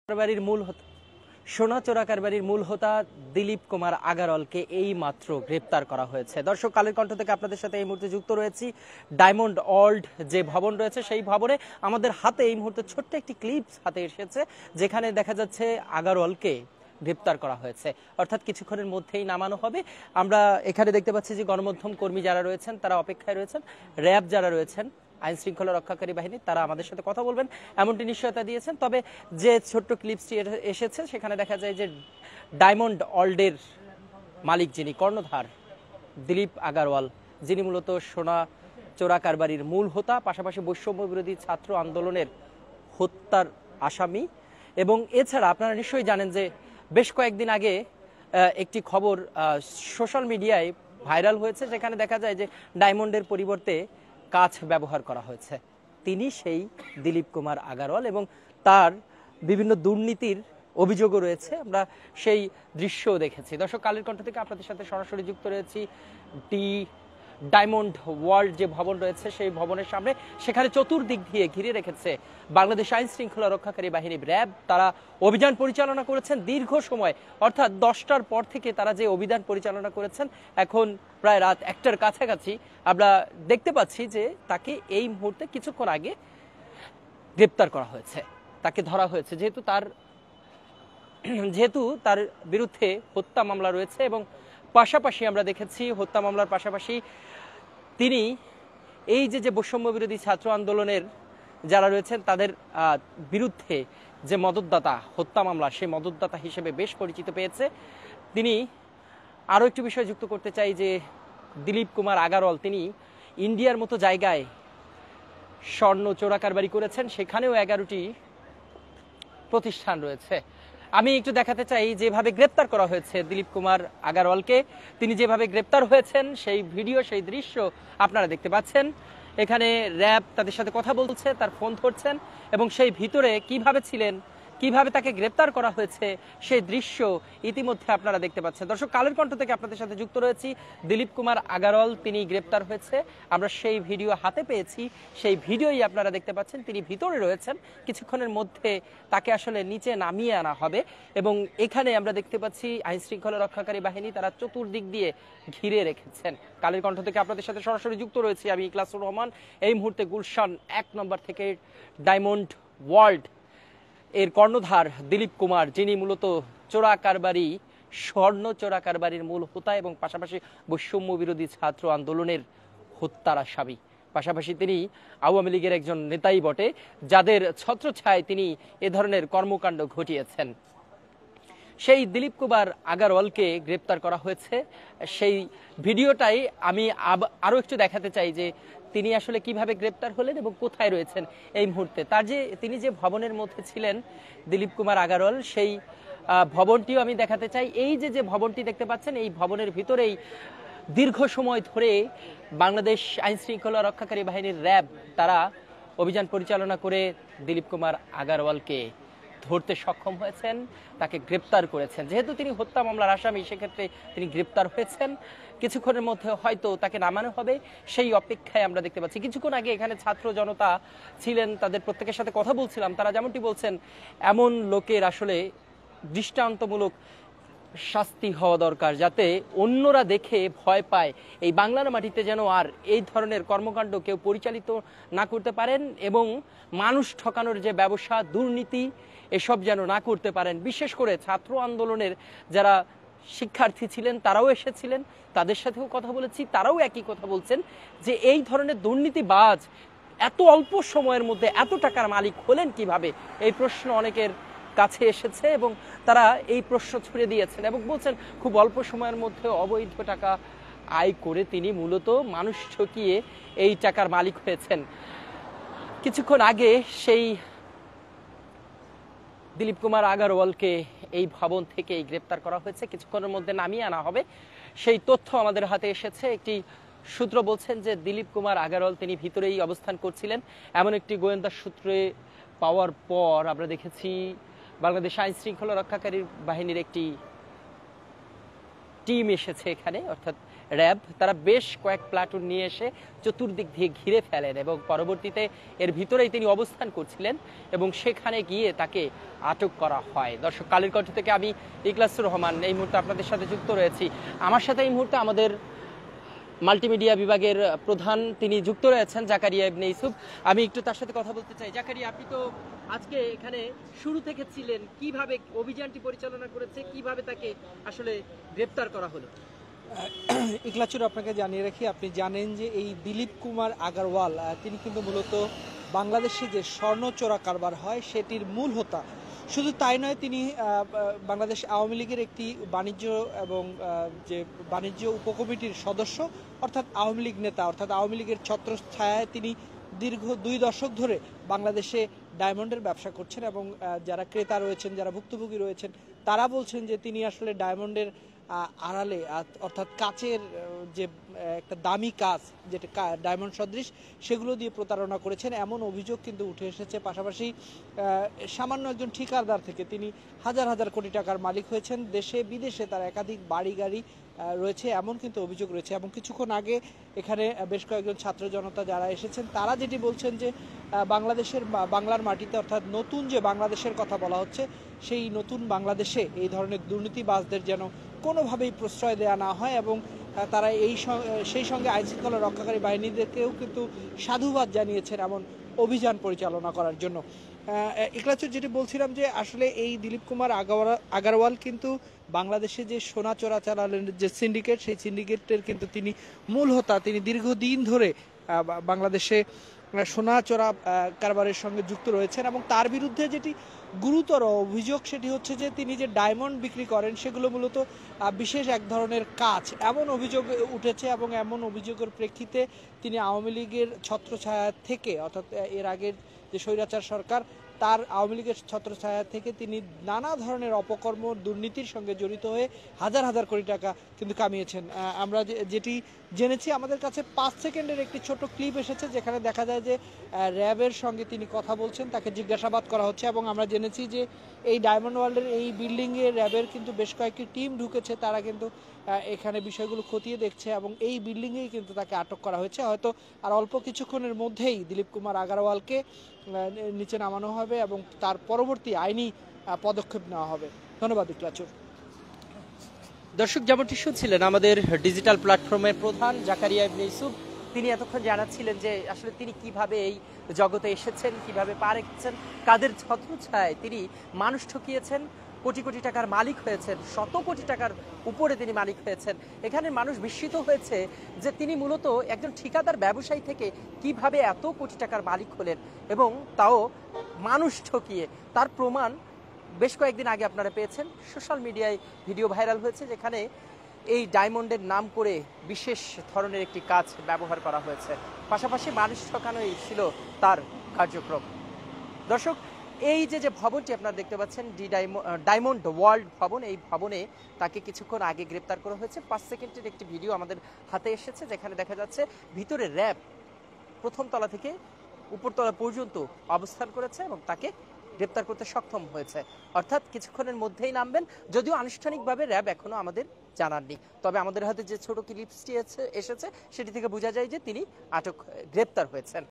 কারবারির মূল সোনা চোরা কারবারির মূল হোতা দিলীপ কুমার আগারওয়ালকে এই মাত্র গ্রেপ্তার করা হয়েছে। দর্শক, কালের কণ্ঠ থেকে আপনাদের সাথে এই মুহূর্তে যুক্ত রয়েছি। ডায়মন্ড ওয়ার্ল্ড যে ভবন রয়েছে সেই ভবনে আমাদের হাতে এই মুহূর্তে ছোট্ট একটি ক্লিপস হাতে এসেছে, যেখানে দেখা যাচ্ছে আগারওয়ালকে গ্রেপ্তার করা হয়েছে, অর্থাৎ কিছুক্ষণের মধ্যেই নামানো হবে। আমরা এখানে দেখতে পাচ্ছি যে গণমাধ্যম কর্মী যারা রয়েছেন তারা অপেক্ষায় রয়েছেন, র্যাব যারা রয়েছেন, আইন শৃঙ্খলা রক্ষাকারী বাহিনী, তারা আমাদের সাথে কথা বলবেন এমনটি নিশ্চয়তা দিয়েছেন। তবে যে ছোট্ট ক্লিপসটি এসেছে সেখানে দেখা যায় যে ডায়মন্ড ওয়ার্ল্ডের মালিক যিনি কর্ণধার দিলীপ আগারওয়াল, যিনি মূলত সোনা চোরা কারবারির মূল হোতা, পাশাপাশি বৈষম্য বিরোধী ছাত্র আন্দোলনের হত্যার আসামি। এবং এছাড়া আপনারা নিশ্চয়ই জানেন যে বেশ কয়েকদিন আগে একটি খবর সোশ্যাল মিডিয়ায় ভাইরাল হয়েছে, যেখানে দেখা যায় যে ডায়মন্ডের পরিবর্তে কাঁচ ব্যবহার করা হয়েছে। তিনি সেই দিলীপ কুমার আগারওয়াল এবং তার বিভিন্ন দুর্নীতির অভিযোগও রয়েছে। আমরা সেই দৃশ্যও দেখেছি। দর্শক, কালের কণ্ঠ থেকে আপনাদের সাথে সরাসরি যুক্ত রয়েছি ডায়মন্ড ওয়ার্ল্ড যে ভবন রয়েছে সেই ভবনের সামনে। সেখানে চতুর্দিক দিয়ে ঘিরে রেখেছে বাংলাদেশ আইন শৃঙ্খলা রক্ষাকারী বাহিনী র্যাব। তারা অভিযান পরিচালনা করেছেন দীর্ঘ সময়, অর্থাৎ 10টার পর থেকে তারা যে অভিযান পরিচালনা করেছেন, এখন প্রায় রাত 1টার কাছাকাছি আমরা দেখতে পাচ্ছি যে তাকে এই মুহূর্তে কিছুক্ষণ আগে গ্রেপ্তার করা হয়েছে, তাকে ধরা হয়েছে, যেহেতু তার বিরুদ্ধে হত্যা মামলা রয়েছে। এবং পাশাপাশি আমরা দেখেছি হত্যা মামলার পাশাপাশি তিনি এই যে বৈষম্য বিরোধী ছাত্র আন্দোলনের যারা রয়েছেন তাদের বিরুদ্ধে যে মদতদাতা হত্যা মামলা, সেই মদতদাতা হিসেবে বেশ পরিচিত পেয়েছে। তিনি আরও একটি বিষয় যুক্ত করতে চাই যে দিলীপ কুমার আগারওয়াল তিনি ইন্ডিয়ার মতো জায়গায় স্বর্ণ চোরা কারবারি করেছেন, সেখানেও 11টি প্রতিষ্ঠান রয়েছে। আমি একটু দেখাতে চাই যেভাবে গ্রেপ্তার করা হয়েছে দিলীপ কুমার আগারওয়ালকে, তিনি যেভাবে গ্রেপ্তার হয়েছেন সেই ভিডিও, সেই দৃশ্য আপনারা দেখতে পাচ্ছেন। এখানে র্যাব তাদের সাথে কথা বলছে, তার ফোন ধরছেন এবং সেই ভিতরে কিভাবে ছিলেন, কিভাবে তাকে গ্রেপ্তার করা হয়েছে সেই দৃশ্য ইতিমধ্যে আপনারা দেখতে পাচ্ছেন। দর্শক, কালের কণ্ঠ থেকে আপনাদের সাথে যুক্ত রয়েছি। দিলীপ কুমার আগারওয়াল তিনি গ্রেপ্তার হয়েছে, আমরা সেই ভিডিও হাতে পেয়েছি, সেই ভিডিওই আপনারা দেখতে পাচ্ছেন। তিনি ভিতরে রয়েছেন, কিছুক্ষণের মধ্যে তাকে আসলে নিচে নামিয়ে আনা হবে। এবং এখানে আমরা দেখতে পাচ্ছি আইন শৃঙ্খলা রক্ষাকারী বাহিনী তারা চতুর্দিক দিয়ে ঘিরে রেখেছেন। কালের কণ্ঠ থেকে আপনাদের সাথে সরাসরি যুক্ত রয়েছি আমি ইখলাসুর রহমান। এই মুহূর্তে গুলশান 1 নম্বর থেকে ডায়মন্ড ওয়ার্ল্ড এর কর্ণধার দিলীপ কুমার, যিনি মূলত চোরা কারবারি, স্বর্ণ চোরা কারবারির মূল হোতা এবং পাশাপাশি বৈষম্য বিরোধী ছাত্র আন্দোলনের হত্যার আসামি, পাশাপাশি তিনি আওয়ামী লীগের একজন নেতাই বটে, যাদের ছত্রছায়ায় তিনি এ ধরনের কর্মকাণ্ড ঘটিয়েছেন। সেই দিলীপ কুমার আগারওয়ালকে গ্রেপ্তার করা হয়েছে। সেই ভিডিওটাই আমি আরও একটু দেখাতে চাই যে তিনি আসলে কিভাবে গ্রেপ্তার হলেন এবং কোথায় রয়েছেন এই মুহূর্তে। তিনি যে ভবনের মধ্যে ছিলেন দিলীপ কুমার আগারওয়াল, সেই ভবনটিও আমি দেখাতে চাই। এই যে ভবনটি দেখতে পাচ্ছেন, এই ভবনের ভিতরেই দীর্ঘ সময় ধরে বাংলাদেশ আইন শৃঙ্খলা রক্ষাকারী বাহিনীর র্যাব তারা অভিযান পরিচালনা করে দিলীপ কুমার আগারওয়ালকে ধরতে সক্ষম হয়েছেন, তাকে গ্রেপ্তার করেছেন। যেহেতু তিনি হত্যা মামলার আসামি, সেক্ষেত্রে তিনি গ্রেপ্তার হয়েছেন। কিছুক্ষণের মধ্যে হয়তো তাকে নামানো হবে, সেই অপেক্ষায় আমরা দেখতে পাচ্ছি। কিছুক্ষণ আগে এখানে ছাত্র জনতা ছিলেন, তাদের প্রত্যেকের সাথে কথা বলছিলাম। তারা যেমনটি বলছেন, এমন লোকের আসলে দৃষ্টান্তমূলক শাস্তি হওয়া দরকার, যাতে অন্যরা দেখে ভয় পায়, এই বাংলার মাটিতে যেন আর এই ধরনের কর্মকাণ্ড কেউ পরিচালিত না করতে পারেন এবং মানুষ ঠকানোর যে ব্যবসা, দুর্নীতি, এসব যেন না করতে পারেন। বিশেষ করে ছাত্র আন্দোলনের যারা শিক্ষার্থী ছিলেন তারাও এসেছিলেন, তাদের সাথেও কথা বলেছি, তারাও একই কথা বলছেন যে এই ধরনের দুর্নীতিবাজ এত অল্প সময়ের মধ্যে এত টাকার মালিক হলেন কিভাবে, এই প্রশ্ন অনেকের কাছে এসেছে এবং তারা এই প্রশ্ন ছুড়ে দিয়েছেন এবং বলছেন খুব অল্প সময়ের মধ্যে অবৈধ টাকা আয় করে তিনি মূলত মানুষ ঠকিয়ে এই টাকার মালিক হয়েছেন। কিছুক্ষণ আগে সেই দিলীপ কুমার আগারওয়ালকে এই ভবন থেকে গ্রেপ্তার করা হয়েছে, কিছুক্ষণের মধ্যে নামিয়ে আনা হবে, সেই তথ্য আমাদের হাতে এসেছে। একটি সূত্র বলছেন যে দিলীপ কুমার আগারওয়াল তিনি ভিতরেই অবস্থান করছিলেন, এমন একটি গোয়েন্দা সূত্রে পাওয়ার পর আমরা দেখেছি বাংলাদেশ আইন শৃঙ্খলা রক্ষাকারী বাহিনীর একটি টিম এসেছে এখানে, অর্থাৎ র্যাব তারা বেশ কয়েক প্লাটুন নিয়ে এসে চতুর্দিক দিয়ে ঘিরে ফেলেন এবং পরবর্তীতে এর ভিতরেই তিনি অবস্থান করছিলেন এবং সেখানে গিয়ে তাকে আটক করা হয়। দর্শক, কালের কণ্ঠ থেকে আমি ইখলাসুর রহমান এই মুহূর্তে আপনাদের সাথে যুক্ত রয়েছি। আমার সাথে এই মুহূর্তে আমাদের মাল্টিমিডিয়া বিভাগের প্রধান তিনি যুক্ত রয়েছেন, জাকারিয়া ইবনে ইউসুফ। আমি একটু তার সাথে কথা বলতে চাই। জাকারিয়া, আপনি তো আজকে এখানে শুরু থেকে ছিলেন, কিভাবে অভিযানটি পরিচালনা করেছে, কিভাবে তাকে আসলে গ্রেপ্তার করা হলো? ইখলাচুর, আপনাকে জানিয়ে রাখি, আপনি জানেন যে এই দিলীপ কুমার আগারওয়াল তিনি কিন্তু মূলত বাংলাদেশে যে স্বর্ণ চোরা কারবার হয় সেটির মূল হোতা। শুধু তাই নয়, তিনি বাংলাদেশ আওয়ামী লীগের একটি বাণিজ্য এবং যে বাণিজ্য উপকমিটির সদস্য, অর্থাৎ আওয়ামী লীগ নেতা, অর্থাৎ আওয়ামী লীগের ছত্রছায়ায় তিনি দীর্ঘ 2 দশক ধরে বাংলাদেশে ডায়মন্ডের ব্যবসা করছেন এবং যারা ক্রেতা রয়েছেন, যারা ভুক্তভোগী রয়েছেন, তারা বলছেন যে তিনি আসলে ডায়মন্ডের আড়ালে, অর্থাৎ কাচের যে একটা দামি কাজ যেটা ডায়মন্ড সদৃশ, সেগুলো দিয়ে প্রতারণা করেছেন এমন অভিযোগ কিন্তু উঠে এসেছে। পাশাপাশি সামান্য একজন ঠিকাদার থেকে তিনি হাজার হাজার কোটি টাকার মালিক হয়েছেন। দেশে বিদেশে তার একাধিক বাড়ি গাড়ি রয়েছে এমন কিন্তু অভিযোগ রয়েছে। এবং কিছুক্ষণ আগে এখানে বেশ কয়েকজন ছাত্র জনতা যারা এসেছেন তারা যেটি বলছেন যে বাংলার মাটিতে, অর্থাৎ নতুন যে বাংলাদেশের কথা বলা হচ্ছে, সেই নতুন বাংলাদেশে এই ধরনের দুর্নীতিবাজদের যেন কোনোভাবেই প্রশ্রয় দেওয়া না হয় এবং তারা সেই সঙ্গে আইনশৃঙ্খলা রক্ষাকারী বাহিনীদেরকেও কিন্তু সাধুবাদ জানিয়েছেন এমন অভিযান পরিচালনা করার জন্য। ইখলাচুর, যেটি বলছিলাম যে আসলে এই দিলীপ কুমার আগারওয়াল কিন্তু বাংলাদেশে যে সোনা চোরাচালানের যে সিন্ডিকেট, সেই সিন্ডিকেটের কিন্তু তিনি মূল হোতা। তিনি দীর্ঘদিন ধরে বাংলাদেশে সোনা চোরা কারবারের সঙ্গে যুক্ত রয়েছেন এবং তার বিরুদ্ধে যেটি গুরুতর অভিযোগ সেটি হচ্ছে যে তিনি যে ডায়মন্ড বিক্রি করেন সেগুলো মূলত বিশেষ এক ধরনের কাজ, এমন অভিযোগ উঠেছে। এবং এমন অভিযোগের প্রেক্ষিতে তিনি আওয়ামী লীগের ছত্রছায়া থেকে, অর্থাৎ এর আগের যে স্বৈরাচার সরকার, তার আওয়ামী লীগের ছত্রছায়া থেকে তিনি নানা ধরনের অপকর্ম, দুর্নীতির সঙ্গে জড়িত হয়ে হাজার হাজার কোটি টাকা কিন্তু কামিয়েছেন। আমরা যেটি জেনেছি, আমাদের কাছে 5 সেকেন্ডের একটি ছোট ক্লিপ এসেছে যেখানে দেখা যায় যে র্যাবের সঙ্গে তিনি কথা বলছেন, তাকে জিজ্ঞাসাবাদ করা হচ্ছে। এবং আমরা জেনেছি যে এই ডায়মন্ড ওয়ার্ল্ডের এই বিল্ডিংয়ে র্যাবের কিন্তু বেশ কয়েকটি টিম ঢুকেছে, তারা কিন্তু এখানে বিষয়গুলো খতিয়ে দেখছে এবং এই বিল্ডিংয়েই কিন্তু তাকে আটক করা হয়েছে। হয়তো আর অল্প কিছুক্ষণের মধ্যেই দিলীপ কুমার আগারওয়ালকে নিচে নামানো হবে এবং তার পরবর্তী আইনি পদক্ষেপ নেওয়া হবে। ধন্যবাদ ইখলাচুর। দর্শক, যেমনটি শুনছিলেন আমাদের ডিজিটাল প্ল্যাটফর্মের প্রধান জাকারিয়া ইবনে ইউসুফ, তিনি এতক্ষণ জানাচ্ছিলেন যে আসলে তিনি কিভাবে এই জগতে এসেছেন, কিভাবে পা রেখেছেন, কাদের ছত্রছায়ায় তিনি মানুষ ঠকিয়েছেন, কোটি কোটি টাকার মালিক হয়েছেন, শত কোটি টাকার উপরে তিনি মালিক হয়েছেন। এখানে মানুষ বিস্মিত হয়েছে যে তিনি মূলত একজন ঠিকাদার ব্যবসায়ী থেকে কিভাবে এত কোটি টাকার মালিক হলেন এবং তাও মানুষ ঠকিয়ে। তার প্রমাণ বেশ কয়েকদিন আগে আপনারা পেয়েছেন, সোশ্যাল মিডিয়ায় ভিডিও ভাইরাল হয়েছে যেখানে এই ডায়মন্ডের নাম করে বিশেষ ধরনের একটি কাজ ব্যবহার করা হয়েছে। পাশাপাশি মানুষ ঠকানোই ছিল তার কার্যক্রম। দর্শক, এই যে ভবনটি আপনারা দেখতে পাচ্ছেন, ডায়মন্ড ওয়ার্ল্ড ভবন, এই ভবনে তাকে কিছুক্ষণ আগে গ্রেপ্তার করা হয়েছে। 5 সেকেন্ডের একটি ভিডিও আমাদের হাতে এসেছে যেখানে দেখা যাচ্ছে ভিতরে র্যাব প্রথম তলা থেকে উপরতলা পর্যন্ত অবস্থান করেছে এবং তাকে গ্রেপ্তার করতে সক্ষম হয়েছে। অর্থাৎ কিছুক্ষণের মধ্যেই নামবেন, যদিও আনুষ্ঠানিকভাবে র্যাব এখনো আমাদের জানাননি। তবে আমাদের হাতে যে ছোট ক্লিপসটি এসেছে সেটি থেকে বোঝা যায় যে তিনি গ্রেপ্তার হয়েছেন।